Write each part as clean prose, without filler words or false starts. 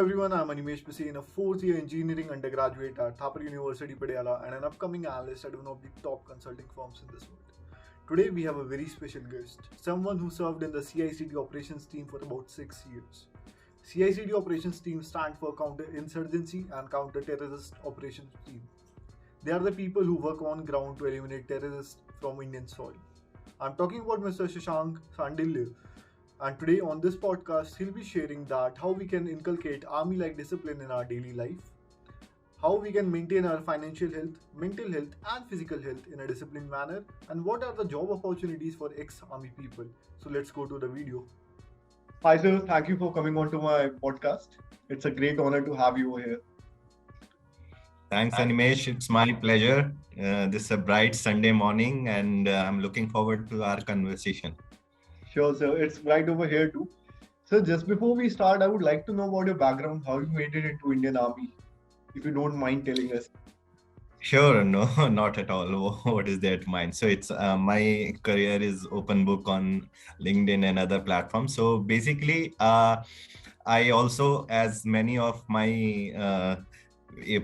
everyone, I'm Animesh Pasi, a fourth year engineering undergraduate at Thapar University, Patiala, and an upcoming analyst at one of the top consulting firms in this world. Today, we have a very special guest, someone who served in the CICD operations team for about 6 years. CICD operations team stand for Counter-Insurgency and Counter-Terrorist Operations Team. They are the people who work on ground to eliminate terrorists from Indian soil. I'm talking about Mr. Shashank Sandilya, and today on this podcast, he'll be sharing that how we can inculcate army-like discipline in our daily life, how we can maintain our financial health, mental health, and physical health in a disciplined manner, and what are the job opportunities for ex-army people. So let's go to the video. Hi, sir. Thank you for coming on to my podcast. It's a great honor to have you here. Thanks, Animesh. It's my pleasure. This is a bright Sunday morning, and I'm looking forward to our conversation. Sure, sir. It's right over here too. So, just before we start, I would like to know about your background, how you made it into Indian Army, if you don't mind telling us. Sure, no, not at all. What is there to mind? So it's my career is open book on LinkedIn and other platforms. So basically, I also, as many of my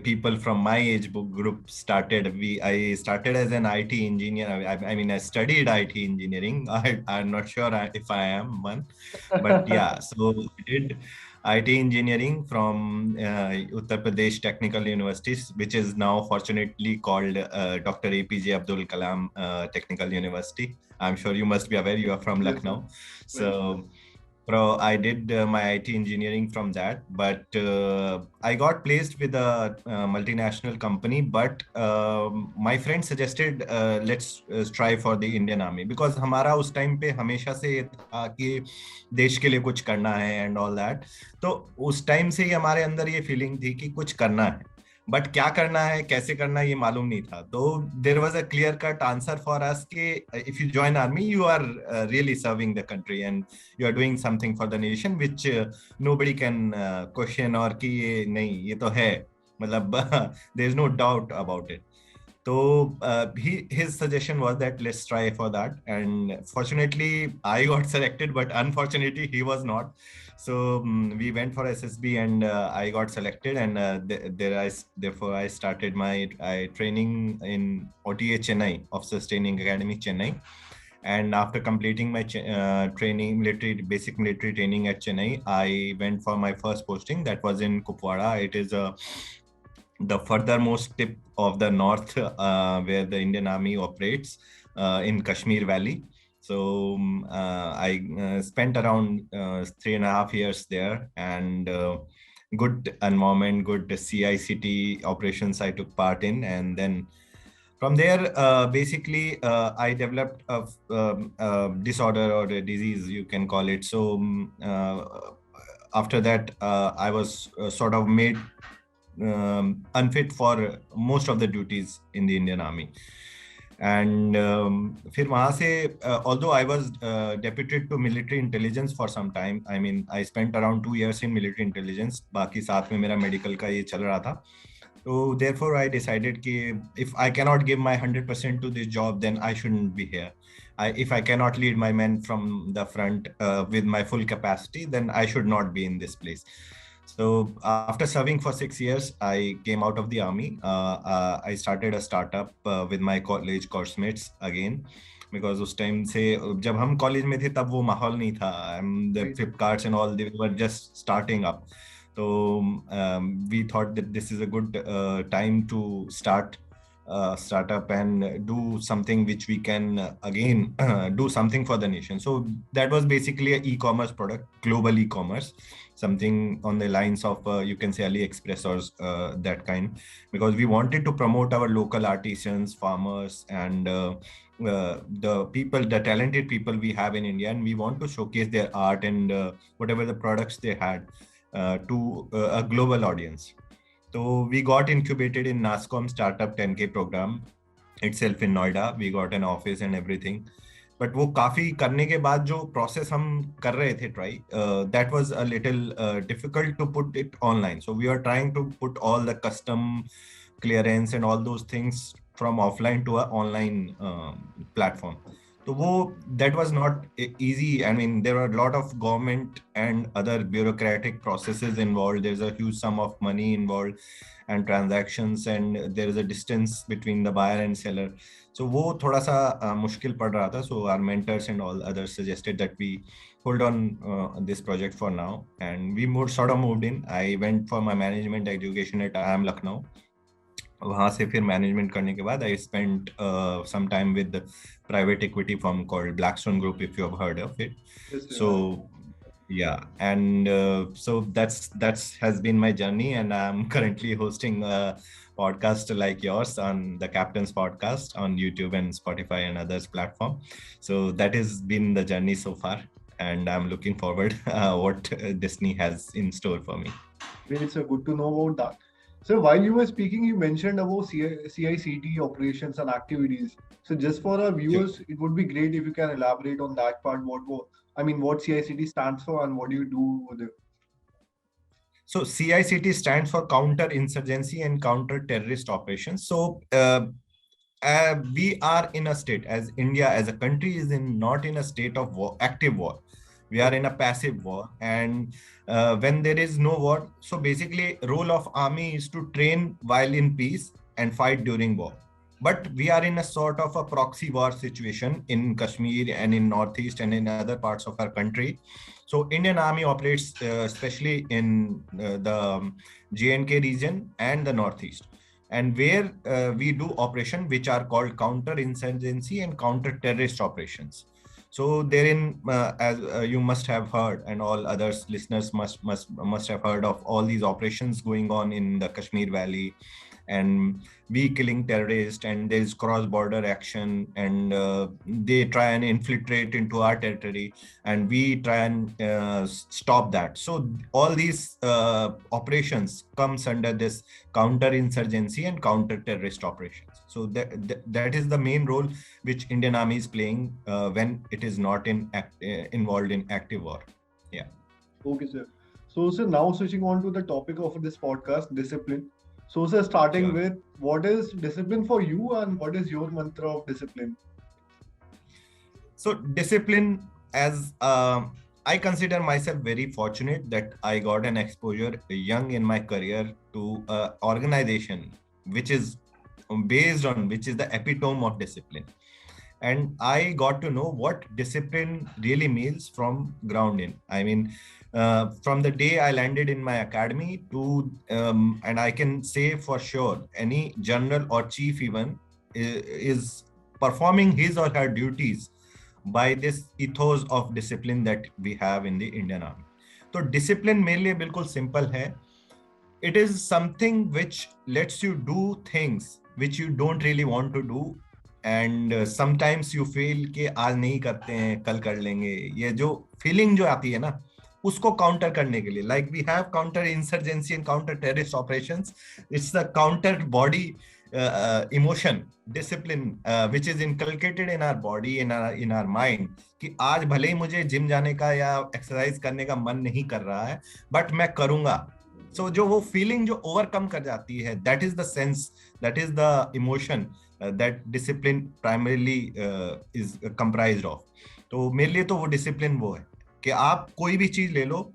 people from my age book group I started as an IT engineer. I mean, I studied IT engineering. I'm not sure if I am one, but yeah. So I did IT engineering from Uttar Pradesh Technical Universities, which is now fortunately called Dr. APJ Abdul Kalam Technical University. I'm sure you must be aware, you are from Lucknow. So I did my IT engineering from that, but I got placed with a multinational company. But my friend suggested let's try for the Indian Army, because हमारा उस time पे हमेशा से था कि देश के लिए कुछ करना है and all that. तो उस टाइम से ही हमारे अंदर ये फीलिंग थी कि कुछ करना है, बट क्या करना है, कैसे करना है, ये मालूम नहीं था. तो there was a clear cut answer for us कि if you join army you are really serving the country and you are doing something for the nation which nobody can question, और कि ये नहीं, ये तो है, मतलब there is no doubt about it. So his suggestion was that let's try for that, and fortunately I got selected, but unfortunately he was not. So we went for SSB, and I got selected, and therefore I started my training in OTA Chennai, Officers Training Academy Chennai. And after completing my training, basic military training at Chennai, I went for my first posting. That was in Kupwara. It is the furthermost tip of the north where the Indian Army operates in Kashmir Valley. So I spent around 3.5 years there, and good environment, good CICT operations I took part in. And then from there, basically, I developed a disorder or a disease, you can call it. So after that, I was sort of made unfit for most of the duties in the Indian Army. And फिर वहाँ से although I was deputed to military intelligence for some time, I mean I spent around 2 years in military intelligence, बाकी साथ में मेरा medical का ये चल रहा था. So therefore I decided कि if I cannot give my 100% to this job, then I shouldn't be here. If I cannot lead my men from the front with my full capacity, then I should not be in this place. So after serving for 6 years, I came out of the army. I started a startup with my college course mates again, because उस time से जब हम college में थे तब वो माहौल नहीं था. The Flipkarts and all, they were just starting up. So we thought that this is a good time to start startup and do something which we can again do something for the nation. So that was basically an e-commerce product, global e-commerce, something on the lines of you can say AliExpress or that kind, because we wanted to promote our local artisans, farmers, and the people, the talented people we have in India, and we want to showcase their art and whatever the products they had to a global audience. So we got incubated in NASCOM Startup 10K program itself in Noida. We got an office and everything. But वो काफी करने के बाद जो process हम कर रहे थे try, that was a little difficult to put it online. So we are trying to put all the custom clearance and all those things from offline to an online platform. तो वो that was not easy. I mean, there were a lot of government and other bureaucratic processes involved. There's a huge sum of money involved and transactions, and there is a distance between the buyer and seller. So वो थोड़ा सा मुश्किल पड़ रहा था. So our mentors and all others suggested that we hold on this project for now, and we moved in. I went for my management education at IIM Lucknow. वहाँ से फिर मैनेजमेंट करने के बाद I spent some time with private equity firm called Blackstone group, if you have heard of it. So yeah, and so that's has been my journey, and I'm currently hosting a podcast like yours on the Captain's Podcast on YouTube and Spotify and others platform. So that has been the journey so far, and I'm looking forward what Disney has in store for me. It's good to know about that. So while you were speaking, you mentioned about CICT operations and activities. So just for our viewers, it would be great if you can elaborate on that part. What CICT stands for and what do you do with it? So CICT stands for Counter Insurgency and Counter Terrorist Operations. So we are in a state, as India as a country is not in a state of war, active war. We are in a passive war, and when there is no war, so basically role of army is to train while in peace and fight during war. But we are in a sort of a proxy war situation in Kashmir and in Northeast and in other parts of our country. So Indian Army operates especially in the J&K region and the Northeast, and where we do operation which are called counter insurgency and counter terrorist operations. So therein, as you must have heard, and all others listeners must have heard of all these operations going on in the Kashmir Valley, and we killing terrorists, and there is cross-border action, and they try and infiltrate into our territory, and we try and stop that. So all these operations comes under this counter-insurgency and counter-terrorist operations. So that is the main role which Indian Army is playing when it is not involved in active war. Yeah. Okay, sir. So, sir, now switching on to the topic of this podcast, discipline. So, sir, starting with, what is discipline for you and what is your mantra of discipline? So, discipline, as I consider myself very fortunate that I got an exposure young in my career to an organization which is based on, which is the epitome of discipline. And I got to know what discipline really means from ground in. I mean, from the day I landed in my academy to, and I can say for sure, any general or chief even is performing his or her duties by this ethos of discipline that we have in the Indian Army. So discipline मेरे लिए बिल्कुल simple है. It is something which lets you do things which you don't really want to do, and sometimes you feel कि आज नहीं करते हैं, कल कर लेंगे. ये जो feeling जो आती है ना, उसको counter करने के लिए, like we have counter insurgency and counter terrorist operations. It's the counter body emotion, discipline, which is inculcated in our body, in our mind, कि आज भले ही मुझे जिम जाने का या एक्सरसाइज करने का मन नहीं कर रहा है, बट मैं करूंगा. So जो वो feeling जो overcome कर जाती है, that is the sense, that is the emotion that discipline primarily is comprised of. तो मेरे लिए तो वो discipline वो है कि आप कोई भी चीज ले लो,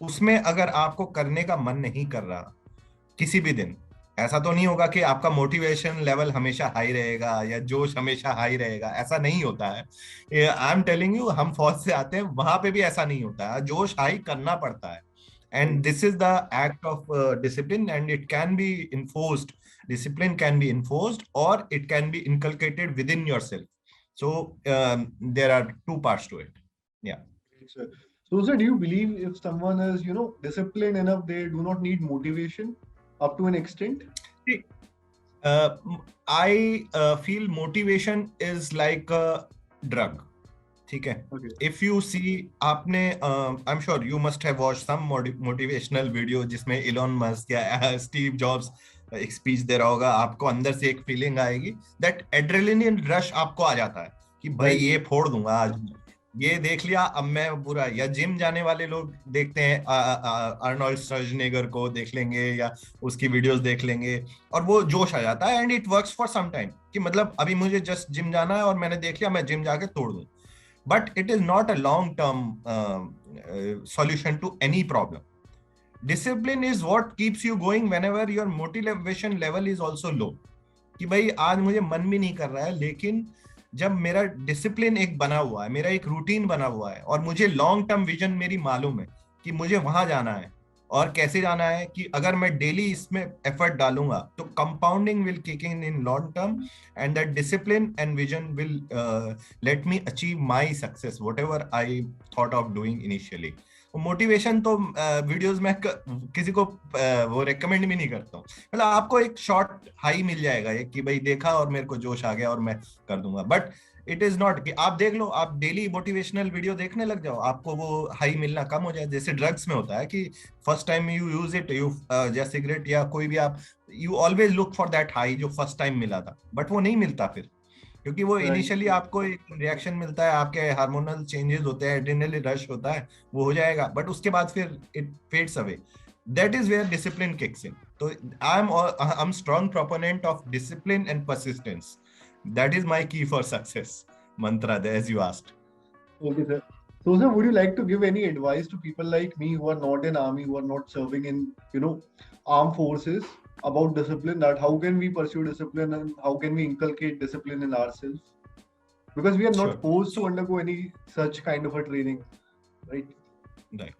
उसमें अगर आपको करने का मन नहीं कर रहा किसी भी दिन, ऐसा तो नहीं होगा कि आपका मोटिवेशन लेवल हमेशा हाई रहेगा या जोश हमेशा हाई रहेगा, ऐसा नहीं होता है. आई एम टेलिंग यू, हम फौज से आते हैं, वहां पे भी ऐसा नहीं होता है, जोश हाई करना पड़ता है. And this is the act of discipline, and it can be enforced. Discipline can be enforced or it can be inculcated within yourself. So there are two parts to it. Yeah. So, sir, do you believe if someone is, disciplined enough, they do not need motivation up to an extent? See, I feel motivation is like a drug. ठीक है. If you see, आपने I'm sure you must have watched some motivational video जिसमें Elon Musk या Steve Jobs एक speech दे रहा होगा, आपको अंदर से एक फीलिंग आएगी, that adrenaline rush आपको आ जाता है कि भाई ये फोड़ दूंगा आज, ये देख लिया अब मैं बुरा, या जिम जाने वाले लोग देखते हैं आर्नोल्ड श्वार्ज़नेगर को देख लेंगे या उसकी वीडियोस देख लेंगे और वो जोश आ जाता है, and it works for some time कि मतलब अभी मुझे जस्ट जिम जाना है और मैंने देख लिया मैं जिम जाके तोड़ दूं, but it is not a long term solution to any problem. Discipline is what keeps you going whenever your motivation level is also low. कि भाई आज मुझे मन भी नहीं कर रहा है, लेकिन जब मेरा डिसिप्लिन एक बना हुआ है, मेरा एक रूटीन बना हुआ है और मुझे लॉन्ग टर्म विजन मेरी मालूम है कि मुझे वहां जाना है और कैसे जाना है, कि अगर मैं डेली इसमें एफर्ट डालूंगा तो compounding will kick in long term, and that discipline and vision will let me achieve my success what ever I thought of doing initially. Motivation तो वीडियोस में किसी को वो रेकमेंड भी नहीं करता हूँ. मतलब आपको एक शॉर्ट हाई मिल जाएगा एक कि भाई देखा और मेरे को जोश आ गया और मैं कर दूंगा, बट इट इज नॉट कि आप देख लो, आप डेली मोटिवेशनल वीडियो देखने लग जाओ, आपको वो हाई मिलना कम हो जाए. जैसे ड्रग्स में होता है कि first time you use it, you जैसे सिगरेट या कोई भी, आप you always look for that high जो फर्स्ट टाइम मिला था, बट वो नहीं मिलता फिर, क्योंकि वो इनिशियली आपको एक रिएक्शन मिलता है, आपके हार्मोनल चेंजेस होते हैं, एड्रेनलिन रश होता है, वो हो जाएगा, बट उसके बाद फिर it fades away. That is where discipline kicks in. तो I am strong proponent of discipline and persistence. That is my key for success mantra, as you asked. Okay, sir. So, sir, would you like to give any advice to people like me who are not in army, who are not serving in, armed forces, about discipline? That how can we pursue discipline and how can we inculcate discipline in ourselves? Because we are not forced to undergo any such kind of a training, right? Right.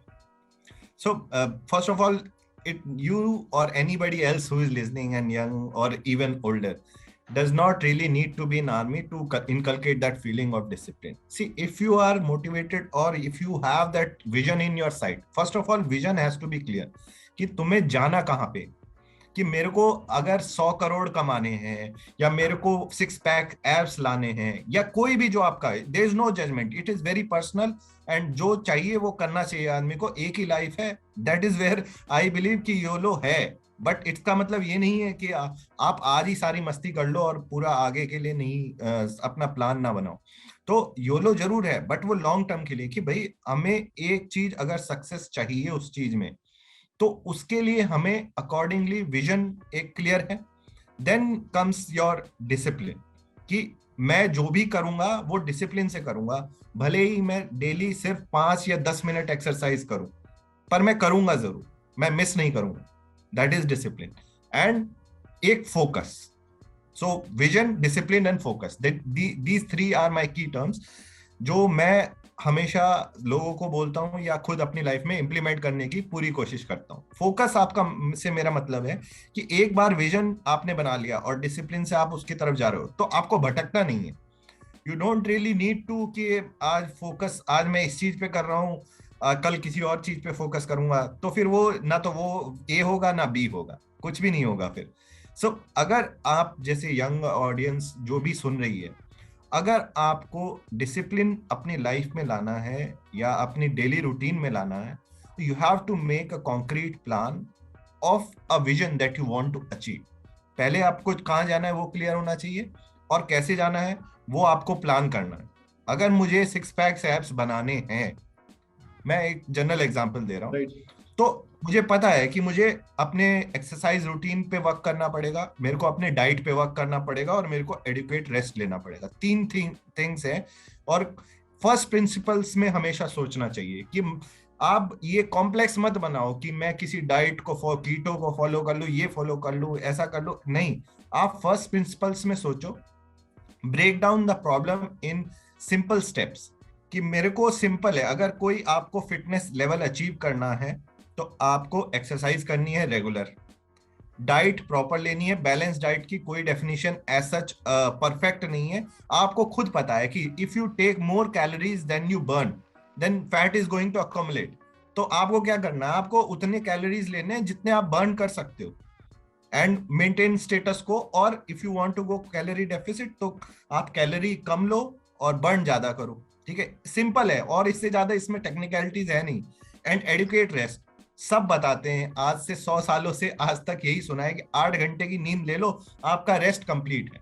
So, first of all, you or anybody else who is listening and young or even older does not really need to be in army to inculcate that feeling of discipline. See, if you are motivated or if you have that vision in your sight, first of all, vision has to be clear कि तुम्हें जाना कहाँ पे, कि मेरे को अगर 100 करोड़ कमाने हैं या मेरे को 6 पैक एब्स लाने हैं या कोई भी जो आपका है, there is no judgement, it is very personal, and जो चाहिए वो करना चाहिए आदमी को. एक ही लाइफ है, that is where I believe कि योलो है. बट इसका मतलब ये नहीं है कि आप आज ही सारी मस्ती कर लो और पूरा आगे के लिए नहीं अपना प्लान ना बनाओ. तो योलो जरूर है, बट वो लॉन्ग टर्म के लिए, कि भाई हमें एक चीज अगर सक्सेस चाहिए उस चीज में, तो उसके लिए हमें अकॉर्डिंगली विजन एक क्लियर है. देन कम्स योर डिसिप्लिन, कि मैं जो भी करूंगा वो डिसिप्लिन से करूंगा, भले ही मैं डेली सिर्फ 5 या 10 मिनट एक्सरसाइज करूं, पर मैं करूंगा जरूर, मैं मिस नहीं करूंगा. That is discipline. एंड एक focus. So vision, discipline and focus, these 3 are my key terms जो मैं हमेशा लोगों को बोलता हूं या खुद अपनी लाइफ में इंप्लीमेंट करने की पूरी कोशिश करता हूं. फोकस आपका से मेरा मतलब है कि एक बार विजन आपने बना लिया और डिसिप्लिन से आप उसकी तरफ जा रहे हो, तो आपको भटकना नहीं है. You don't really need to कि आज फोकस, आज मैं इस चीज पे कर रहा हूँ, कल किसी और चीज पे फोकस करूंगा, तो फिर वो ना तो वो ए होगा ना बी होगा, कुछ भी नहीं होगा फिर. सो अगर आप जैसे यंग ऑडियंस जो भी सुन रही है, अगर आपको डिसिप्लिन अपनी लाइफ में लाना है या अपनी डेली रूटीन में लाना है, you have to make a concrete plan of a vision that you want to achieve. पहले आपको कहाँ जाना है वो क्लियर होना चाहिए, और कैसे जाना है वो आपको प्लान करना है. अगर मुझे 6 पैक्स एब्स बनाने हैं, मैं एक जनरल एग्जांपल दे रहा हूँ, तो मुझे पता है कि मुझे अपने एक्सरसाइज रूटीन पे वर्क करना पड़ेगा, मेरे को अपने डाइट पे वर्क करना पड़ेगा और मेरे को एडिक्वेट रेस्ट लेना पड़ेगा. 3 थिंग्स है. और फर्स्ट प्रिंसिपल्स में हमेशा सोचना चाहिए कि आप ये कॉम्प्लेक्स मत बनाओ कि मैं किसी डाइट को कीटो को फॉलो कर लूँ, ये फॉलो कर लूँ, ऐसा कर लूँ. नहीं, आप फर्स्ट प्रिंसिपल्स में सोचो. Break down the problem in simple steps, कि मेरे को सिंपल है, अगर कोई आपको फिटनेस लेवल अचीव करना है तो आपको एक्सरसाइज करनी है रेगुलर, डाइट प्रॉपर लेनी है. बैलेंस डाइट की कोई डेफिनेशन एज सच परफेक्ट नहीं है. आपको खुद पता है कि if you take more calories than you burn, then fat is going to accumulate. तो आपको क्या करना है, आपको उतने कैलोरीज लेने हैं जितने आप बर्न कर सकते हो, एंड मेंटेन स्टेटस को. और if you want to go calorie deficit, तो आप कैलोरी कम लो और बर्न ज्यादा करो. ठीक है, सिंपल है, और इससे ज्यादा इसमें टेक्निकलिटीज है नहीं. एंड एडुकेट रेस्ट, सब बताते हैं, आज से 100 सालों से आज तक यही सुना है कि 8 घंटे की नींद ले लो, आपका रेस्ट कंप्लीट है,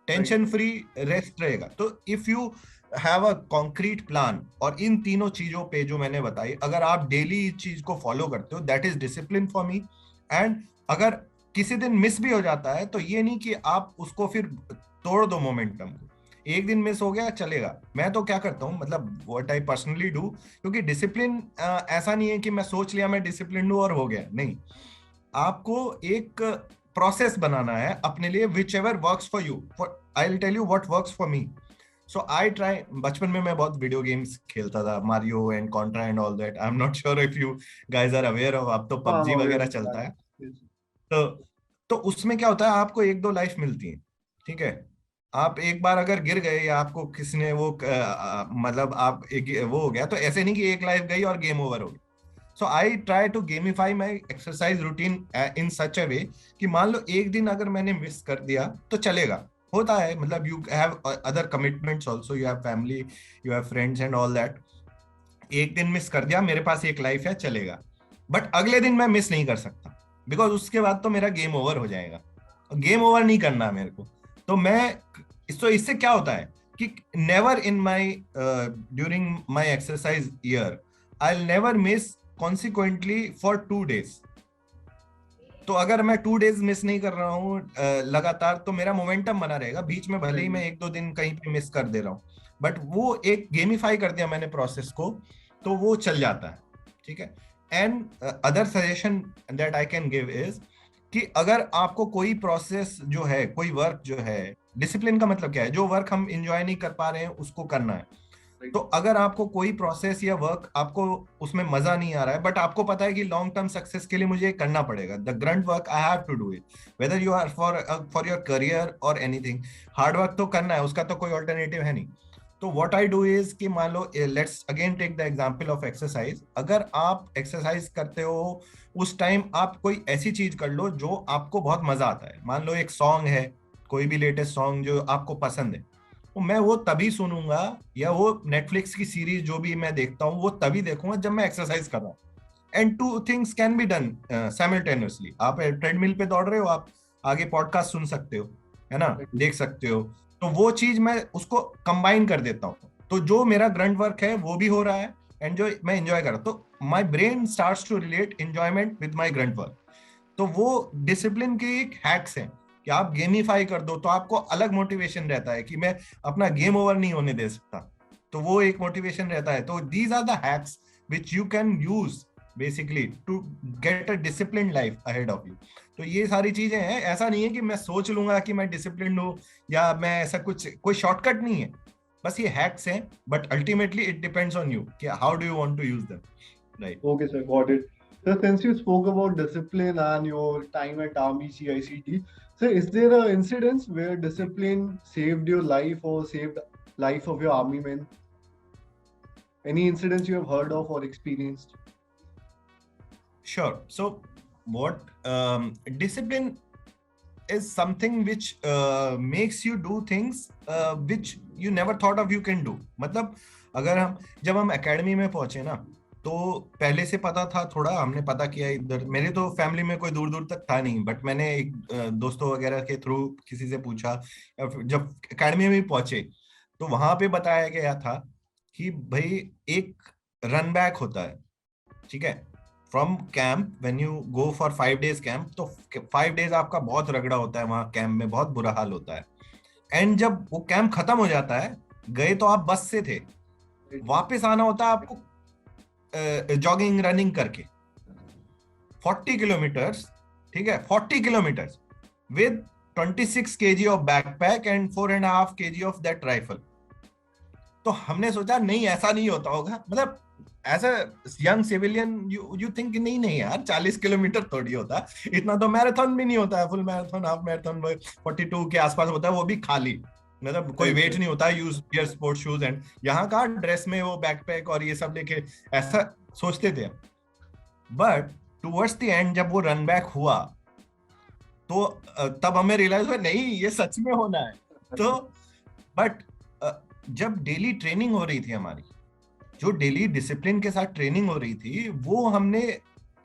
टेंशन फ्री रेस्ट रहेगा. तो if you have a concrete plan, और इन तीनों चीजों पे जो मैंने बताई, अगर आप डेली इस चीज को फॉलो करते हो, that is discipline for me. And अगर किसी दिन मिस भी हो जाता है तो ये नहीं कि आप उसको फिर तोड़ दो मोमेंटम को, एक दिन मिस हो गया चलेगा। मैं तो क्या करता हूँ, मतलब व्हाट आई पर्सनली डू, क्योंकि डिसिप्लिन ऐसा नहीं है कि मैं सोच लिया मैं डिसिप्लिन हूँ और हो गया, नहीं। आपको एक प्रोसेस बनाना है अपने लिए, whichever works for you. I will tell you what works for me. So I try, बचपन में मैं बहुत वीडियो गेम्स खेलता था, Mario and Contra and all that. I am not sure if you guys are aware of, अब तो हाँ, I'm PUBG aware वगैरह of चलता that. है। Yes. तो तो उसमें क्या होता है, आपको एक दो लाइफ मिलती है, ठीक है। आप एक बार अगर गिर गए या आपको किसी ने वो मतलब आप एक वो हो गया, तो ऐसे नहीं कि एक लाइफ गई और गेम ओवर हो गया। So I try to gamify my exercise routine in such a way कि मान लो एक दिन अगर मैंने मिस कर दिया तो चलेगा, होता है, मतलब you have other commitments also, you have family, you have friends and all that. एक दिन मिस कर दिया, मेरे पास एक लाइफ है, चलेगा। बट अगले दिन मैं मिस नहीं कर सकता, बिकॉज उसके बाद तो मेरा गेम ओवर हो जाएगा। गेम ओवर नहीं करना मेरे को। तो मैं, तो इससे क्या होता है कि never in my during my exercise year I never miss consequently for 2 days। तो अगर मैं 2 days मिस नहीं कर रहा हूँ लगातार, तो मेरा मोमेंटम बना रहेगा। बीच में भले ही मैं एक दो दिन कहीं पे मिस कर दे रहा हूँ, बट वो एक गेमिफाई कर दिया मैंने प्रोसेस को, तो वो चल जाता है, ठीक है। And other suggestion that I can give is कि अगर आपको कोई प्रोसेस जो है, कोई वर्क जो है, डिसिप्लिन का मतलब क्या है, जो वर्क हम इंजॉय नहीं कर पा रहे हैं उसको करना है। तो अगर आपको कोई प्रोसेस या वर्क आपको उसमें मजा नहीं आ रहा है, बट आपको पता है कि लॉन्ग टर्म सक्सेस के लिए मुझे करना पड़ेगा, the grunt work I have to do it, whether you are for your career और एनीथिंग, हार्ड वर्क तो करना है, उसका तो कोई ऑल्टरनेटिव है नहीं। तो व्हाट आई डू इज कि मान लो, let's again take the example of exercise. अगर आप एक्सरसाइज करते हो उस टाइम आप कोई ऐसी चीज कर लो जो आपको बहुत मजा आता है। मान लो एक सॉन्ग है, कोई भी लेटेस्ट सॉन्ग जो आपको पसंद है, तो मैं वो तभी सुनूंगा, या वो नेटफ्लिक्स की सीरीज जो भी मैं देखता हूँ वो तभी देखूंगा जब मैं एक्सरसाइज कर रहा हूँ। And two things can be done simultaneously. आप ट्रेडमिल पे दौड़ रहे हो, आप आगे पॉडकास्ट सुन सकते हो, है ना, देख सकते हो। तो वो चीज मैं उसको कंबाइन कर देता हूँ, तो जो मेरा ग्रंट वर्क है वो भी हो रहा है, एंड जो मैं एंजॉय कर रहा हूँ, तो my brain starts to relate enjoyment with my grunt work. तो वो डिसिप्लिन के एक हैक्स हैं कि आप गेमिफाई कर दो, तो आपको अलग मोटिवेशन रहता है कि मैं अपना गेम ओवर नहीं होने दे सकता, तो वो एक मोटिवेशन रहता है। तो these are the hacks which you can use basically to get a discipline life ahead of you. तो ये सारी चीजें हैं, ऐसा नहीं है कि मैं सोच लूंगा कि मैं डिसिप्लिन हूं, या मैं ऐसा कुछ, कोई शॉर्टकट नहीं है, बस ये हैक्स हैं। But ultimately it depends on you कि how do you want to use them, right. Okay, sir, got it. So since you spoke about discipline and your time at Army CICT, so is there a incident where discipline saved your life or saved life of your army men? Any incidents you have heard of or experienced? Sure. So, what discipline is something which makes you do things which you never thought of you can do. मतलब अगर जब हम academy में पहुंचे ना, तो पहले से पता था थोड़ा, हमने पता किया इधर, मेरे तो फैमिली में कोई दूर दूर तक था नहीं, बट मैंने एक दोस्तों वगैरह के थ्रू किसी से पूछा, या फिर जब एकेडमी में पहुंचे तो वहां पे बताया गया था कि भाई एक रन बैक होता है, ठीक है, from camp, when you go for 5 days camp, तो 5 days आपका बहुत रगड़ा होता है वहां कैंप में, बहुत बुरा हाल होता है। एंड जब वो कैंप खत्म हो जाता है, गए तो आप बस से थे, वापस आना होता है आपको जॉगिंग रनिंग करके 40 किलोमीटर्स, ठीक है, 40 kilometres with 26 kg of backpack and 4.5 kg of that rifle. तो हमने सोचा नहीं ऐसा नहीं होता होगा, मतलब as a young civilian you think नहीं नहीं यार 40 किलोमीटर थोड़ी होता, इतना तो मैराथन भी नहीं होता है, फुल मैराथन हाफ मैराथन 42 के आसपास होता है, वो भी खाली, मतलब कोई वेट नहीं होता, use your sports shoes. And यहाँ का ड्रेस में वो बैकपैक और ये सब लेके ऐसा सोचते थे। बट टुवर्ड्स द एंड जब वो रन बैक हुआ, तो तब हमें रियलाइज हुआ नहीं ये सच में होना है। तो बट जब डेली ट्रेनिंग हो रही थी हमारी, जो डेली डिसिप्लिन के साथ ट्रेनिंग हो रही थी, वो हमने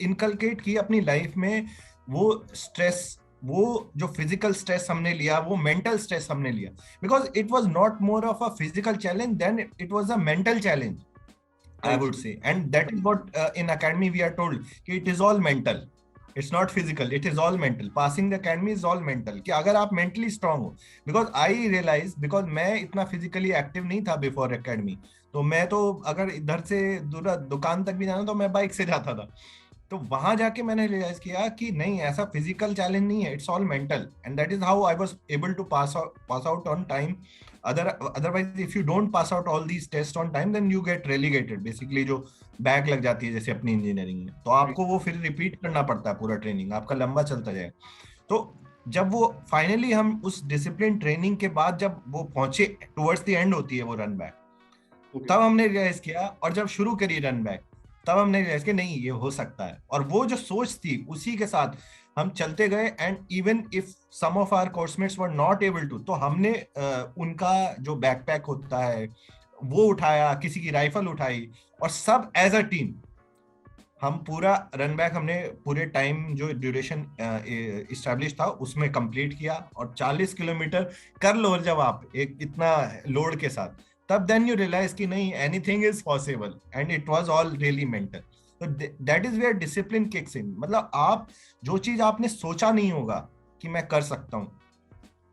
इनकलकेट की अपनी लाइफ में। वो स्ट्रेस वो जो फिजिकल स्ट्रेस हमने लिया वो मेंटल स्ट्रेस हमने लिया, because it was not more of a physical challenge than it was a mental challenge, I would say. And that is what in academy we are told कि it is all mental, it's not physical, it is all mental. Passing the academy is all mental, कि अगर आप mentally strong हो, because I realized, because मैं इतना physically active नहीं था before academy, तो मैं तो अगर इधर से दुकान तक भी जाना तो मैं बाइक से जाता था, तो वहां जाके मैंने रियलाइज किया कि नहीं, ऐसा फिजिकल चैलेंज नहीं है, it's all mental, and that is how I was able to pass out on time. Otherwise if you don't pass out all these tests on time then you get relegated, basically जो back लग जाती है जैसे अपनी engineering में, तो आपको वो फिर रिपीट करना पड़ता है पूरा ट्रेनिंग, आपका लंबा चलता जाए. तो जब वो फाइनली हम उस डिसिप्लिन ट्रेनिंग के बाद जब वो पहुंचे, टुवर्ड्स द एंड होती है वो रन बैक, तब हमने रियलाइज किया, और जब शुरू करी रन बैक तब हमने रियलाइज किया नहीं ये हो सकता है, और वो जो सोच थी उसी के साथ हम चलते गए. And even if some of our coursemates were not able to, तो हमने उनका जो बैकपैक होता है वो उठाया, किसी की राइफल उठाई, और सब एज अ टीम हम पूरा रन बैक हमने पूरे टाइम जो ड्यूरेशन इस्टेब्लिश था उसमें कंप्लीट किया. और 40 किलोमीटर कर लो जब आप एक इतना लोड के साथ, तब देन यू रियलाइज कि नहीं, anything is possible, and it was all really mental. तो that is where discipline kicks in. मतलब आप जो चीज आपने सोचा नहीं होगा कि मैं कर सकता हूँ,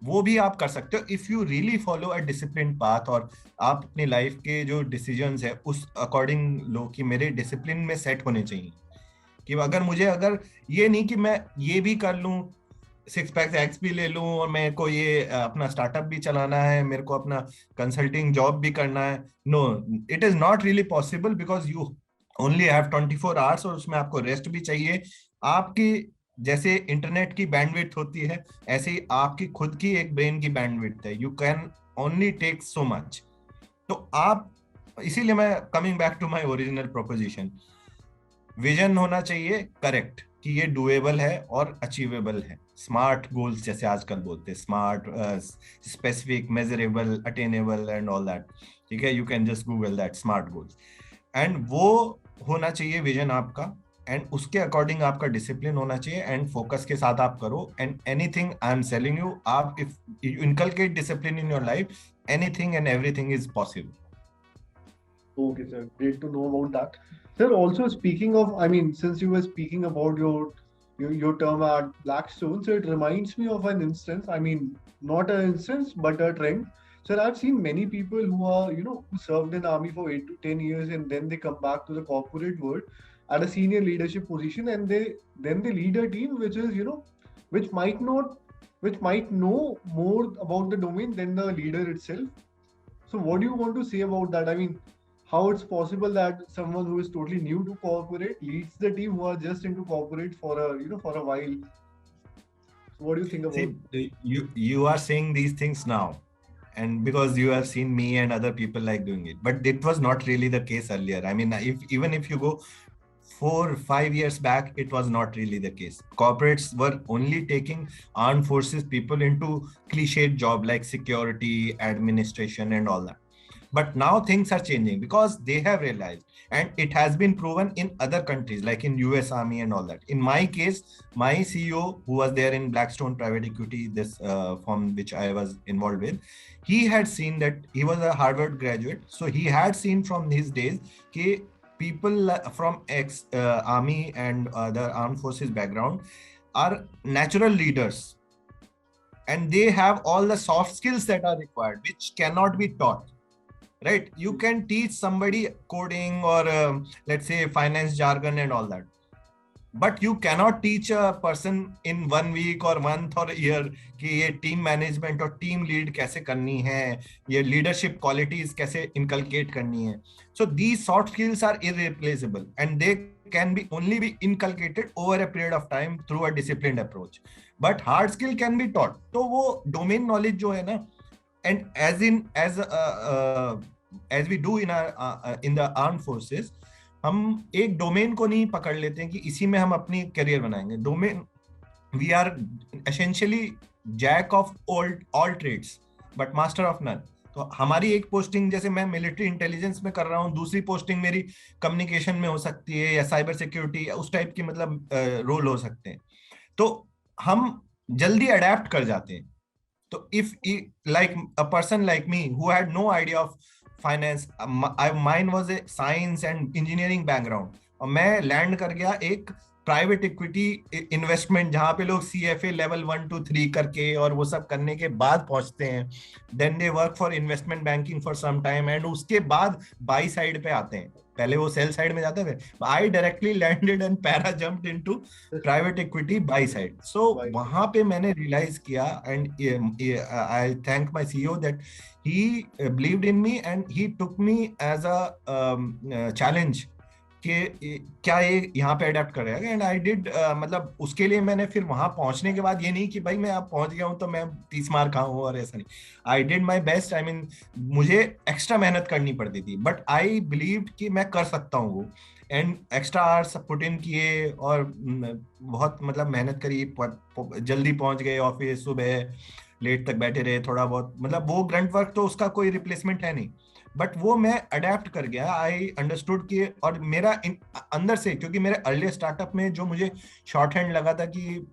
वो भी आप कर सकते हो if you really follow a discipline path, और आप अपनी लाइफ के जो डिसीजंस है उस अकॉर्डिंग लो कि मेरे डिसिप्लिन में सेट होने चाहिए. कि अगर ये नहीं कि मैं ये भी कर लूं, 6 पैक एग्स भी ले लूं, और मेरे को ये अपना स्टार्टअप भी चलाना है, मेरे को अपना कंसल्टिंग जॉब भी करना है. No, it is not really possible, because you only have 24 hours, और उसमें आपको रेस्ट भी चाहिए. आपकी जैसे इंटरनेट की बैंडविड्थ होती है, ऐसे ही आपकी खुद की एक ब्रेन की बैंडविड्थ है. You can only take so much. तो आप, इसीलिए मैं coming back to my original proposition, vision होना चाहिए करेक्ट कि ये डुएबल है और अचीवेबल है. स्मार्ट गोल्स जैसे आजकल बोलते हैं, smart, specific, measurable, attainable and all that. ठीक है, you can just Google that smart goals, and वो होना चाहिए विजन आपका, एंड उसके अकॉर्डिंग आपका डिसिप्लिन होना चाहिए, एंड फोकस के साथ आप करो. And anything I am selling you, आप if you inculcate discipline in your life, anything and everything is possible. Okay, sir. Great to know about that. Sir, also speaking of, I mean, since you were speaking about your term at Blackstone, so it reminds me of an instance. I mean, not an instance, but a trend. Sir, I've seen many people who are, who served in army for 8 to 10 years, and then they come back to the corporate world at a senior leadership position, and they lead a team which is, which might not, which might know more about the domain than the leader itself. So, what do you want to say about that? I mean, how it's possible that someone who is totally new to corporate leads the team who are just into corporate for a while. So what do you think about? See, you are saying these things now, and because you have seen me and other people like doing it, but it was not really the case earlier. I mean, even if you go 4-5 years back, it was not really the case. Corporates were only taking armed forces people into cliched job like security, administration and all that. But now things are changing because they have realized, and it has been proven in other countries like in US Army and all that. In my case, my CEO who was there in Blackstone Private Equity, this firm which I was involved with, he had seen that, he was a Harvard graduate, so he had seen from his days कि people from ex army and other armed forces background are natural leaders, and they have all the soft skills that are required which cannot be taught. Right, you can teach somebody coding or let's say finance jargon and all that, but you cannot teach a person in 1 week or month or year कि ये team management और team lead कैसे करनी है, ये leadership qualities कैसे inculcate करनी है. So these soft skills are irreplaceable, and they can be only be inculcated over a period of time through a disciplined approach. But hard skill can be taught. तो वो domain knowledge जो है ना, and as we do in the armed forces, हम एक domain को नहीं पकड़ लेते हैं कि इसी में हम अपनी करियर बनाएंगे. Domain, we are essentially jack of all trades but master of none. तो हमारी एक पोस्टिंग, जैसे मैं मिलिट्री इंटेलिजेंस में कर रहा हूँ, दूसरी पोस्टिंग मेरी कम्युनिकेशन में हो सकती है या साइबर सिक्योरिटी, उस टाइप की मतलब रोल हो सकते हैं. तो हम जल्दी अडेप्ट कर जाते हैं. तो if like a person like me who had no idea of finance, mine was a science and engineering background, और मैं लैंड कर गया एक प्राइवेट इक्विटी इन्वेस्टमेंट जहां पे लोग CFA लेवल 1 2 3 करके और वो सब करने के बाद पहुंचते हैं. Then they work for investment banking for some time and उसके बाद बाई साइड पे आते हैं. पहले वो सेल साइड में जाते थे. I directly landed and para jumped into private equity by side. So वहां पे मैंने रियलाइज किया and I thank my CEO that he believed in me and he took me as a challenge कि क्या ये यहाँ पे अडेप्ट करेगा. एंड आई डिड, मतलब उसके लिए मैंने फिर वहां पहुंचने के बाद ये नहीं कि भाई मैं अब पहुंच गया हूँ तो मैं 30 मार खाऊं, और ऐसा नहीं. I did my best. I mean मुझे एक्स्ट्रा मेहनत करनी पड़ती थी बट आई बिलीव कि मैं कर सकता हूँ वो. And extra hours put in किए और बहुत मतलब मेहनत करी, जल्दी पहुंच गए ऑफिस, सुबह लेट तक बैठे रहे, थोड़ा बहुत मतलब वो ग्रंट वर्क तो उसका कोई रिप्लेसमेंट है नहीं. बट वो मैं अडेप्ट कर गया. आई अंडरस्टूड कि, और मेरा अंदर से, क्योंकि मेरे अर्ली स्टार्टअप में जो मुझे शॉर्ट हैंड लगा था कि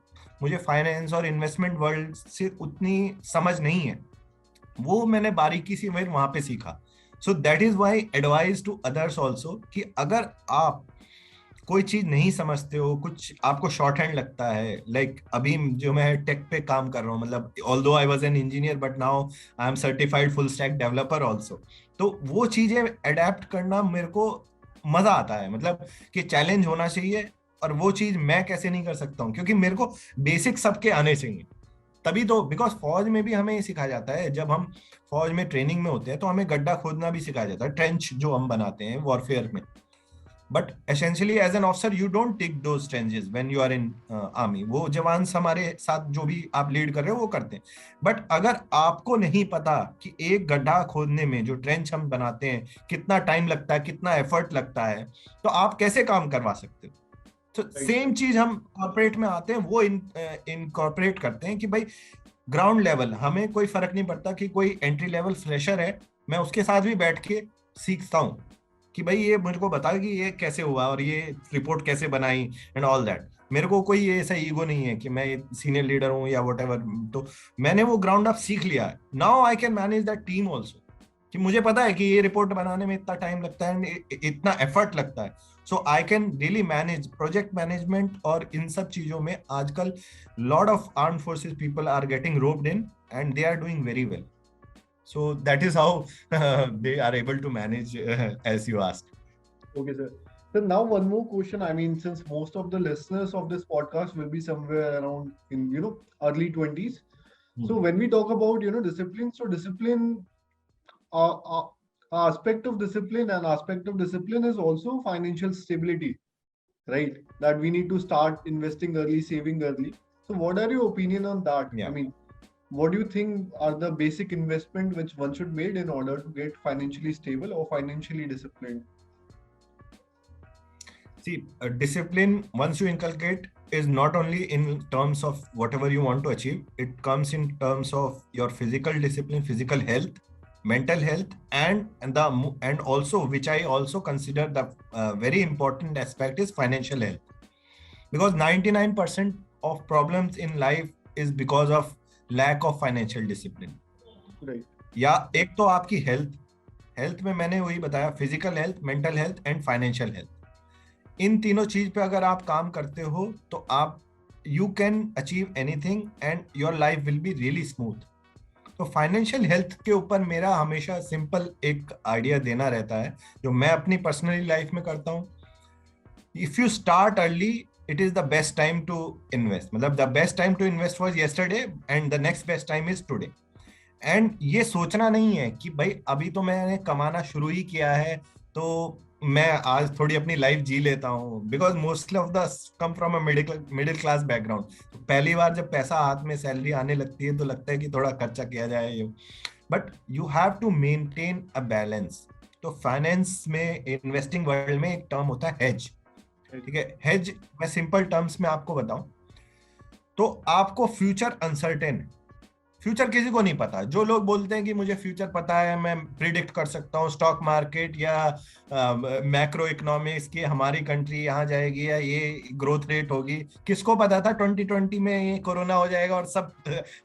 मुझे फाइनेंस और इन्वेस्टमेंट वर्ल्ड से उतनी समझ नहीं है, वो मैंने बारीकी से वहां पे सीखा. So that is why advice to others also कि अगर आप कोई चीज नहीं समझते हो, कुछ आपको शॉर्ट हैंड लगता है, लाइक अभी जो मैं टेक पे काम कर रहा हूँ, मतलब although I was an engineer but now I am certified full stack developer also. तो वो चीजें अडेप्ट करना मेरे को मजा आता है, मतलब कि चैलेंज होना चाहिए. और वो चीज मैं कैसे नहीं कर सकता हूँ, क्योंकि मेरे को बेसिक सबके आने चाहिए. तभी तो, बिकॉज फौज में भी हमें ये सिखाया जाता है, जब हम फौज में ट्रेनिंग में होते हैं तो हमें गड्ढा खोदना भी सिखाया जाता है, ट्रेंच जो हम बनाते हैं वॉरफेयर में. But essentially as an officer you don't tick those trenches when you are in army. वो जवान हमारे साथ जो भी आप लीड कर रहे हो वो करते हैं. बट अगर आपको नहीं पता कि एक गड्ढा खोदने में जो ट्रेंच हम बनाते हैं कितना टाइम लगता है, कितना एफर्ट लगता है, तो आप कैसे काम करवा सकते हो. तो सेम चीज हम कॉर्पोरेट में आते हैं, वो इनकॉर्पोरेट करते हैं कि भाई ग्राउंड लेवल हमें कोई फर्क नहीं पड़ता कि कोई एंट्री लेवल फ्रेशर है, मैं उसके साथ भी बैठ के सीखता हूँ कि भाई ये मेरे को बता कि ये कैसे हुआ और ये रिपोर्ट कैसे बनाई एंड ऑल दैट. मेरे को कोई ऐसा ईगो नहीं है कि मैं सीनियर लीडर हूँ या व्हाटएवर. तो मैंने वो ग्राउंड अप सीख लिया है. Now I can manage that team also, कि मुझे पता है कि ये रिपोर्ट बनाने में इतना टाइम लगता है, इतना एफर्ट लगता है. So I can really manage project management. और इन सब चीजों में आजकल lot of armed forces people are getting roped in and they are doing very well. So that is how they are able to manage, as you asked. Okay, sir. So now one more question. I mean, since most of the listeners of this podcast will be somewhere around in early 20s. So when we talk about discipline, so discipline, aspect of discipline, and aspect of discipline is also financial stability, right? That we need to start investing early, saving early. So what are your opinion on that? Yeah. I mean, what do you think are the basic investment which one should make in order to get financially stable or financially disciplined? See, discipline, once you inculcate, is not only in terms of whatever you want to achieve, it comes in terms of your physical discipline, physical health, mental health, and also, which I also consider the very important aspect, is financial health. Because 99% of problems in life is because of lack of financial discipline. Right. या एक तो आपकी health में मैंने वही बताया, physical health, mental health and financial health. इन तीनों चीज पे अगर आप काम करते हो तो आप you can achieve anything and your life will be really smooth. तो फाइनेंशियल हेल्थ के ऊपर मेरा हमेशा सिंपल एक आइडिया देना रहता है, जो मैं अपनी पर्सनली लाइफ में करता हूँ. If you start early, it is the best time to invest. मतलब the best time to invest was yesterday and the next best time is today. And ये सोचना नहीं है कि भाई अभी तो मैंने कमाना शुरू ही किया है तो मैं आज थोड़ी अपनी लाइफ जी लेता हूँ. Because mostly of the come from a middle class background. पहली बार जब पैसा हाथ में सैलरी आने लगती है तो लगता है कि थोड़ा खर्चा किया जाए. But you have to maintain a balance. तो फाइनेंस में, इन्वेस्टिंग वर्ल्ड में एक टर्म होता है हेज. ठीक है, हेज मैं सिंपल टर्म्स में आपको बताऊं तो आपको फ्यूचर अनसर्टेन है. फ्यूचर किसी को नहीं पता। जो लोग बोलते हैं कि मुझे फ्यूचर पता है, मैं प्रिडिक्ट कर सकता हूँ स्टॉक मार्केट या मैक्रो इकोनॉमिक्स की हमारी कंट्री यहाँ जाएगी या ये ग्रोथ रेट होगी, किसको पता था 2020 में ये कोरोना हो जाएगा और सब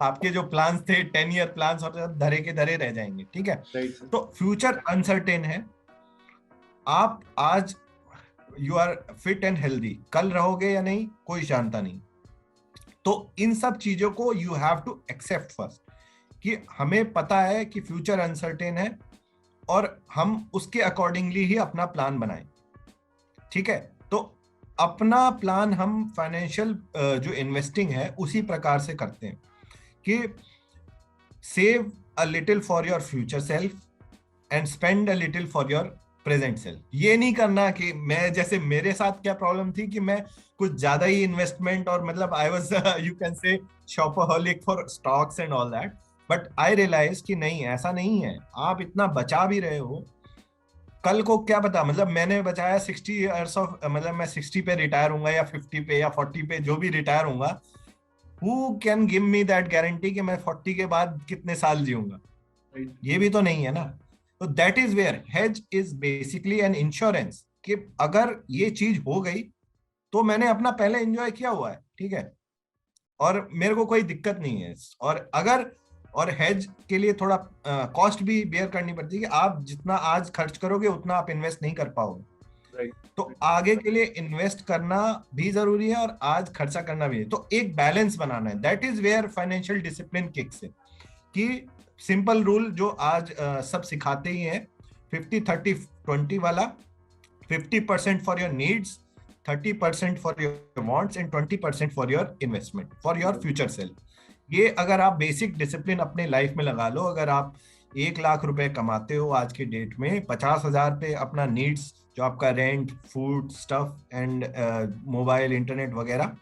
आपके जो प्लान्स थे 10 ईयर प्लान्स और सब धरे के धरे रह जाएंगे। ठीक है, Right, sir. तो फ्यूचर अनसर्टेन है। आप आज you are fit and healthy, कल रहोगे या नहीं कोई जानता नहीं। तो इन सब चीजों को you have to accept first, कि हमें पता है कि फ्यूचर अनसर्टेन है और हम उसके अकॉर्डिंगली ही अपना प्लान बनाएं। ठीक है, तो अपना प्लान हम फाइनेंशियल जो इन्वेस्टिंग है उसी प्रकार से करते हैं कि save a little for your future self and spend a little for your present self. ये नहीं करना कि मैं, जैसे मेरे साथ क्या प्रॉब्लम थी कि मैं कुछ ज्यादा ही इन्वेस्टमेंट और मतलब I was you can say shopaholic for stocks and all that, but I realise कि नहीं, ऐसा नहीं है। आप इतना बचा भी रहे हो, कल को क्या पता, मतलब मैंने बचाया 60 ईयर्स ऑफ, मतलब मैं 60 पे रिटायर होऊंगा या 50 पे या 40 पे जो भी रिटायर होऊंगा, who can give me that guarantee कि मैं 40 के बाद कितने साल जीऊंगा? Right. ये भी तो नहीं है ना। तो that is where hedge is basically an insurance, कि अगर ये चीज हो गई तो मैंने अपना पहले एंजॉय किया हुआ है। ठीक है, और मेरे को कोई दिक्कत नहीं है। और हेज के लिए थोड़ा कॉस्ट भी बेयर करनी पड़ती है कि आप जितना आज खर्च करोगे उतना आप इन्वेस्ट नहीं कर पाओगे। Right. तो आगे के लिए इन्वेस्ट करना भी जरूरी है और आज खर्चा करना भी है। तो एक बैलेंस बनाना है, that is where financial discipline kicks in. कि सिंपल रूल जो आज सब सिखाते ही हैं, 50-30-20 वाला, 50% for your needs, 30% for your wants and 20% for your investment for your future self. ये अगर आप बेसिक डिसिप्लिन अपने लाइफ में लगा लो, अगर आप 1 लाख रुपए कमाते हो आज के डेट में, 50,000 पे अपना नीड्स जो आपका rent, food, stuff and mobile, internet वगैरह,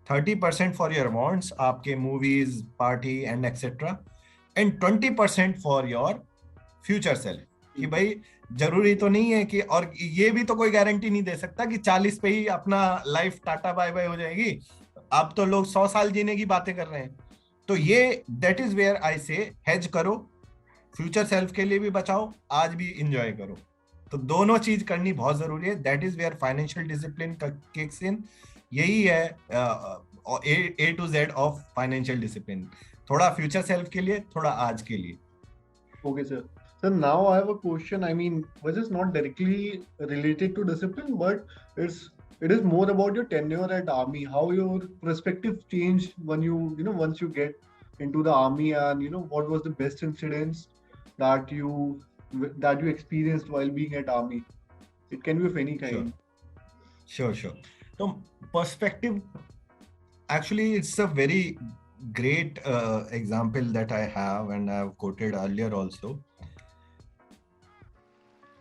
30% फॉर योर वांट्स, आपके movies, party and etcetera, and 20% for your future self. कि भाई जरूरी तो नहीं है कि, और ये भी तो कोई गारंटी नहीं दे सकता कि 40 पे ही अपना लाइफ टाटा बाय बाय हो जाएगी। अब तो लोग 100 साल जीने की बातें कर रहे हैं। तो ये दैट इज वेयर आई से हेज करो, फ्यूचर सेल्फ के लिए भी बचाओ, आज भी इंजॉय करो। तो दोनों चीज करनी बहुत जरूरी है। That is where financial discipline kicks in. यही है A to Z of financial discipline, थोड़ा फ्यूचर सेल्फ के लिए, थोड़ा आज के लिए। Okay, sir. So now I have a question. I mean, which is not directly related to discipline, but it is more about your tenure at army. How your perspective changed when once you get into the army, and what was the best incidents that you experienced while being at army? It can be of any kind. Sure. So perspective, actually it's a very great example that I have and I have quoted earlier also.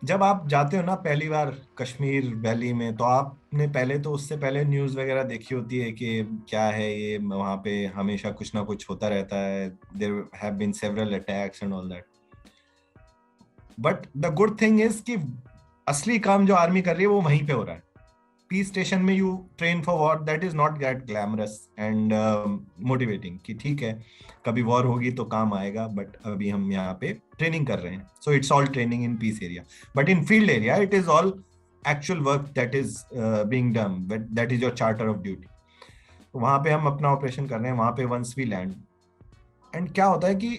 जब आप जाते हो ना पहली बार Kashmir valley में, तो आपने पहले तो उससे पहले न्यूज़ वगैरह देखी होती है कि क्या है ये, वहाँ पे हमेशा कुछ ना कुछ होता रहता है, there have been several attacks and all that. But the good thing is कि असली काम जो आर्मी कर रही है वो वहीं पे हो रहा है। पीस स्टेशन में you train for war, that is not that glamorous and motivating कि ठीक है कभी वॉर होगी तो काम आएगा, बट अभी हम यहाँ पे ट्रेनिंग कर रहे हैं। So it's all training in peace area, but in field area it is all actual work that is being done, that is your charter of duty. तो वहाँ पे हम अपना ऑपरेशन कर रहे हैं, वहाँ पे वंस वी लैंड, एंड क्या होता है कि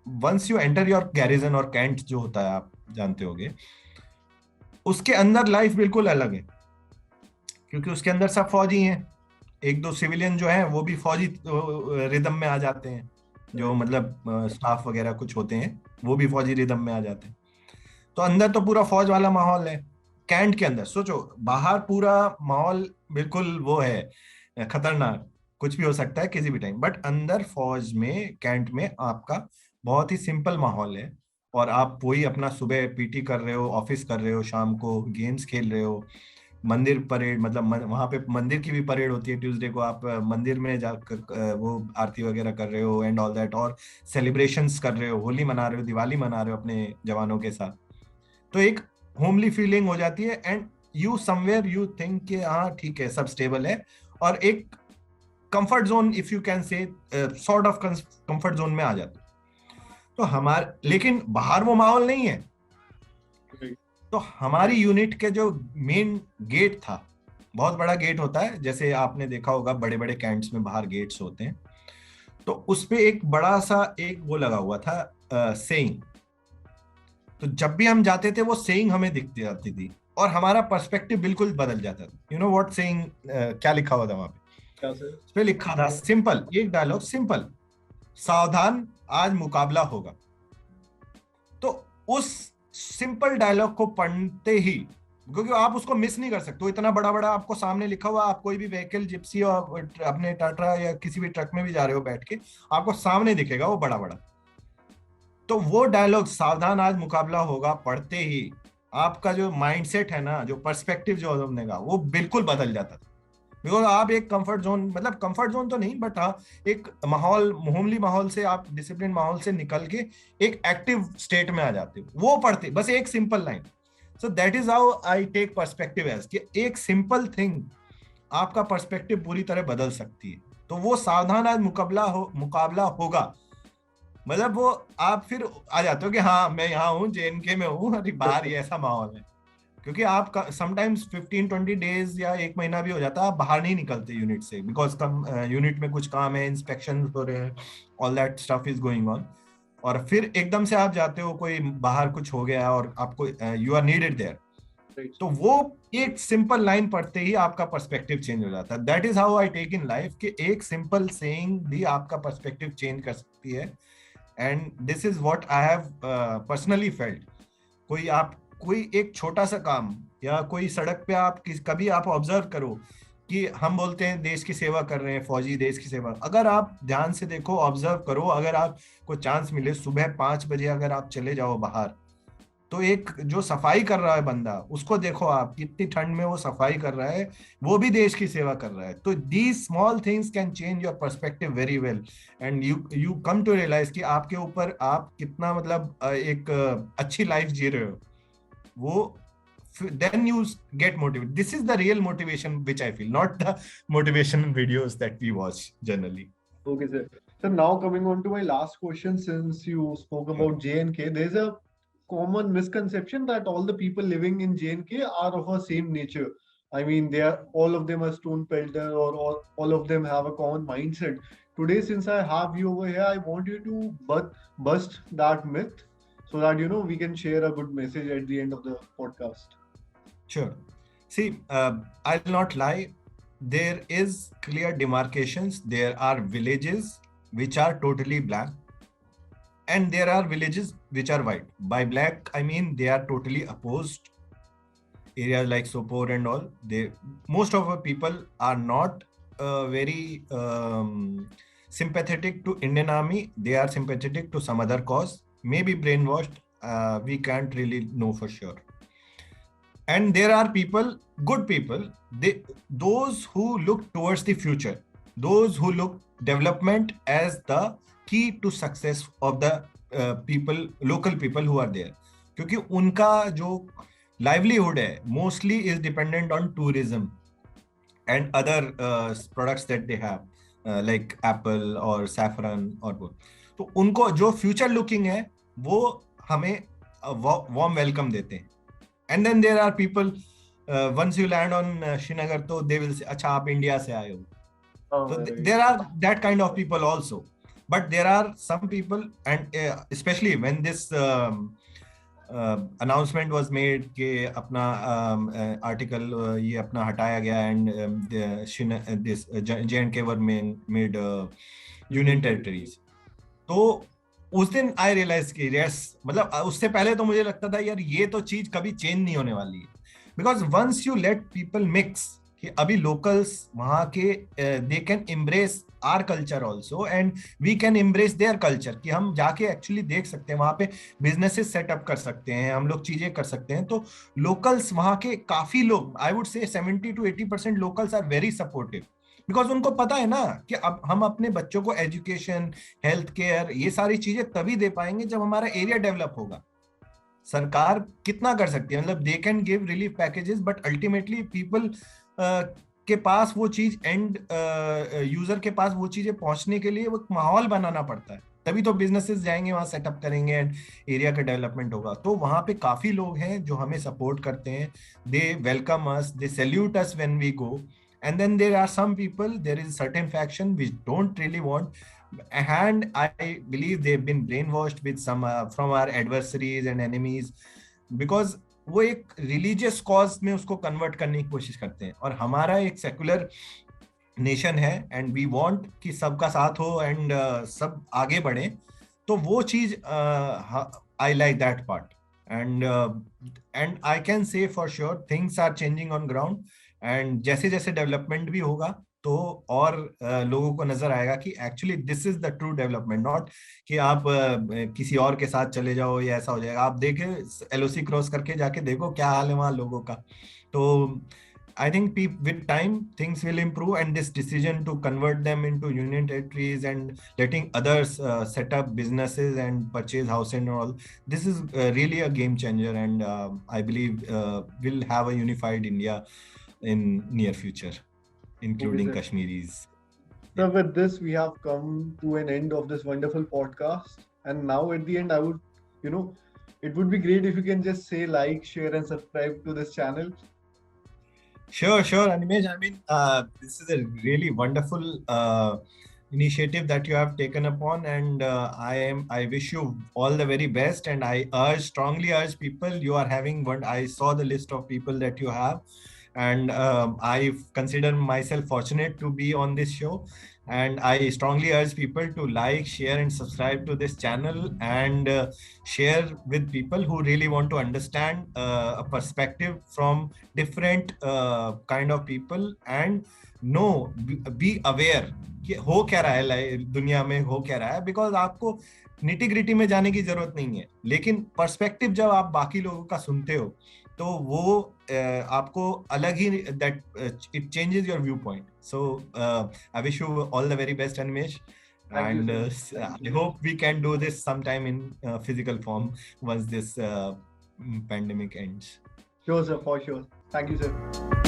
once you enter your garrison और कैंट जो होता है आप जानते होगे, उसके अंदर लाइफ बिल्कुल अलग है, क्योंकि उसके अंदर सब फौजी हैं। एक दो सिविलियन जो हैं वो भी फौजी रिदम में आ जाते हैं, जो मतलब स्टाफ वगैरह कुछ होते हैं वो भी फौजी रिदम में आ जाते हैं। तो अंदर तो पूरा फौज वाला माहौल है। कैंट के अंदर सोचो, बाहर पूरा माहौल बिल्कुल वो है खतरनाक, कुछ भी हो सकता है किसी भी टाइम, बट अंदर फौज में, कैंट में आपका बहुत ही सिंपल माहौल है, और आप वही अपना सुबह पीटी कर रहे हो, ऑफिस कर रहे हो, शाम को गेम्स खेल रहे हो, मंदिर परेड, मतलब वहां पे मंदिर की भी परेड होती है ट्यूसडे को, आप मंदिर में जाकर वो आरती वगैरह कर रहे हो एंड ऑल दैट, और सेलिब्रेशंस कर रहे हो, होली मना रहे हो, दिवाली मना रहे हो अपने जवानों के साथ। तो एक होमली फीलिंग हो जाती है, and you somewhere you think कि हाँ ठीक है सब स्टेबल है। और एक comfort zone, if you can से, सॉर्ट ऑफ कंफर्ट जोन में आ जाते हो। तो हमारे, लेकिन बाहर वो माहौल नहीं है। तो हमारी यूनिट के जो मेन गेट था, बहुत बड़ा गेट होता है, जैसे आपने देखा होगा बड़े बड़े कैंट्स में बाहर गेट्स होते हैं, तो उस पे एक बड़ा सा एक वो लगा हुआ था, सेइंग। तो जब भी हम जाते थे वो सेइंग हमें दिखती जाती थी और हमारा पर्सपेक्टिव बिल्कुल बदल जाता था। यू नो व्हाट सेइंग, क्या लिखा हुआ था वहां पे? क्या सर? उस पे लिखा था सिंपल, एक डायलॉग सिंपल, सावधान आज मुकाबला होगा। तो उस सिंपल डायलॉग को पढ़ते ही, क्योंकि आप उसको मिस नहीं कर सकते, इतना बड़ा बड़ा आपको सामने लिखा हुआ, आप कोई भी व्हीकल, जिप्सी और अपने टाटा या किसी भी ट्रक में भी जा रहे हो बैठ के, आपको सामने दिखेगा वो बड़ा बड़ा। तो वो डायलॉग सावधान आज मुकाबला होगा पढ़ते ही आपका जो माइंडसेट है ना, जो पर्सपेक्टिव जो हमने कहा, वो बिल्कुल बदल जाता था। बिकॉज आप एक कंफर्ट जोन, मतलब कंफर्ट जोन तो नहीं, बट हाँ एक माहौल, होमली माहौल से आप डिसिप्लिन माहौल से निकल के एक एक्टिव स्टेट में आ जाते हो वो पढ़ते, बस एक simple line. So that is how I take perspective as, कि एक सिंपल थिंग आपका पर्सपेक्टिव पूरी तरह बदल सकती है। तो वो सावधान आज मुकाबला होगा, मतलब वो आप फिर आ जाते हो कि हाँ मैं यहाँ हूँ, JNK में हूँ, अरे बाहर ये ऐसा माहौल है। क्योंकि आप समटाइम्स 15-20 डेज या एक महीना भी हो जाता है, आप बाहर नहीं निकलते यूनिट से, बिकॉज यूनिट में कुछ काम है, इंस्पेक्शन हो रहे हैं, all that stuff is going on. और फिर एकदम से आप जाते हो, कोई बाहर कुछ हो गया और आपको यू आर नीडेड देयर, तो वो एक सिंपल लाइन पढ़ते ही आपका पर्सपेक्टिव चेंज हो जाता है। That is how I take in life, कि एक सिंपल सेइंग भी आपका पर्सपेक्टिव चेंज कर सकती है। And this is what I have personally felt. कोई एक छोटा सा काम, या कोई सड़क पे आप कभी आप ऑब्जर्व करो कि हम बोलते हैं देश की सेवा कर रहे हैं, फौजी देश की सेवा, अगर आप ध्यान से देखो, ऑब्जर्व करो, अगर आपको चांस मिले सुबह 5 बजे अगर आप चले जाओ बाहर, तो एक जो सफाई कर रहा है बंदा, उसको देखो आप, कितनी ठंड में वो सफाई कर रहा है, वो भी देश की सेवा कर रहा है। तो these small things can change your perspective very well, and you come to realise कि आपके ऊपर आप कितना, मतलब एक अच्छी लाइफ जी रहे हो। वो then you get motivated. This is the real motivation which I feel, not the motivation videos that we watch generally. Okay, sir. So now coming on to my last question, since you spoke about JNK, there's a common misconception that all the people living in JNK are of a same nature. I mean, all of them are stone pelter, or all of them have a common mindset. Today, since I have you over here, I want you to bust that myth, so that we can share a good message at the end of the podcast. Sure. See, I'll not lie. There is clear demarcations. There are villages which are totally black, and there are villages which are white. By black, I mean they are totally opposed. Areas like Sopore and all, most of our people are not very sympathetic to Indian Army. They are sympathetic to some other cause. Maybe brainwashed. We can't really know for sure. And there are people, good people, those who look towards the future, those who look development as the key to success of the people, local people who are there. क्योंकि उनका जो livelihood है mostly is dependent on tourism and other products that they have, like apple or saffron or both. तो उनको जो future looking है वो हमें warm welcome देते हैं. And then there are people, once you land on Srinagar, so they will say, "Acha, aap India se aaye ho." So there are that kind of people also. But there are some people, and especially when this announcement was made कि अपना article ये अपना हटाया गया, and this JNK were made union territories. तो उस दिन आई realise कि यस, मतलब उससे पहले तो मुझे लगता था यार ये तो चीज कभी चेंज नहीं होने वाली है, because once you let people mix, कि अभी लोकल्स वहाँ के they can embrace our culture also, and we can embrace their culture, कि हम जाके एक्चुअली देख सकते हैं वहाँ पे बिजनेसेस सेटअप कर सकते हैं, हम लोग चीजें कर सकते हैं। तो लोकल्स वहाँ के काफी लोग, I would say 70 to 80% locals are very supportive, because उनको पता है ना कि अब हम अपने बच्चों को एजुकेशन, हेल्थ केयर, ये सारी चीजें तभी दे पाएंगे जब हमारा एरिया डेवलप होगा। सरकार कितना कर सकती है, मतलब they can give relief packages, but ultimately people के पास वो चीज एंड यूजर के पास वो चीजें पहुंचने के लिए वो माहौल बनाना पड़ता है, तभी तो बिजनेसेस जाएंगे वहां सेटअप करेंगे एंड एरिया का डेवलपमेंट होगा। तो वहां पे काफी लोग हैं जो हमें सपोर्ट करते हैं, they welcome us, they salute us when we go, and then there are some people, there is certain faction which don't really want, and I believe they've been brainwashed with some from our adversaries and enemies, because वो एक religious cause में उसको convert करने की कोशिश करते हैं, और हमारा एक सेकुलर नेशन है एंड वी वांट कि सबका साथ हो एंड सब आगे बढ़े। तो वो चीज I like that part, and I can say for sure things are changing on ground, and जैसे जैसे डेवलपमेंट भी होगा तो और लोगों को नजर आएगा कि actually this is the true development, not कि आप किसी और के साथ चले जाओ या ऐसा हो जाएगा। आप देखे एलओसी क्रॉस करके जाके देखो क्या हाल है वहां लोगों का। तो I think with time things will improve, and this decision to convert them into union territories and letting others set up businesses and purchase house and all, this is really a game changer, and I believe we'll have a unified India in near future, including Okay, sir. Kashmiris. So with this, we have come to an end of this wonderful podcast. And now at the end, I would, it would be great if you can just say like, share, and subscribe to this channel. Sure, Animesh. I mean, this is a really wonderful initiative that you have taken upon, and I wish you all the very best. And I strongly urge people. You are having one. I saw the list of people that you have, and I consider myself fortunate to be on this show. And I strongly urge people to like, share, and subscribe to this channel, and share with people who really want to understand a perspective from different kind of people, and know, be aware कि हो क्या रहा है दुनिया में, हो क्या रहा है, बिकॉज आपको निटी ग्रिटी में जाने की जरूरत नहीं है, लेकिन पर्सपेक्टिव जब आप बाकी लोगों का सुनते हो तो वो आपको अलग ही, that it changes your view point. So I wish you all the very best Animesh, and I hope we can do this sometime in physical form once this pandemic ends. Sure, sir, for sure. Thank you, sir.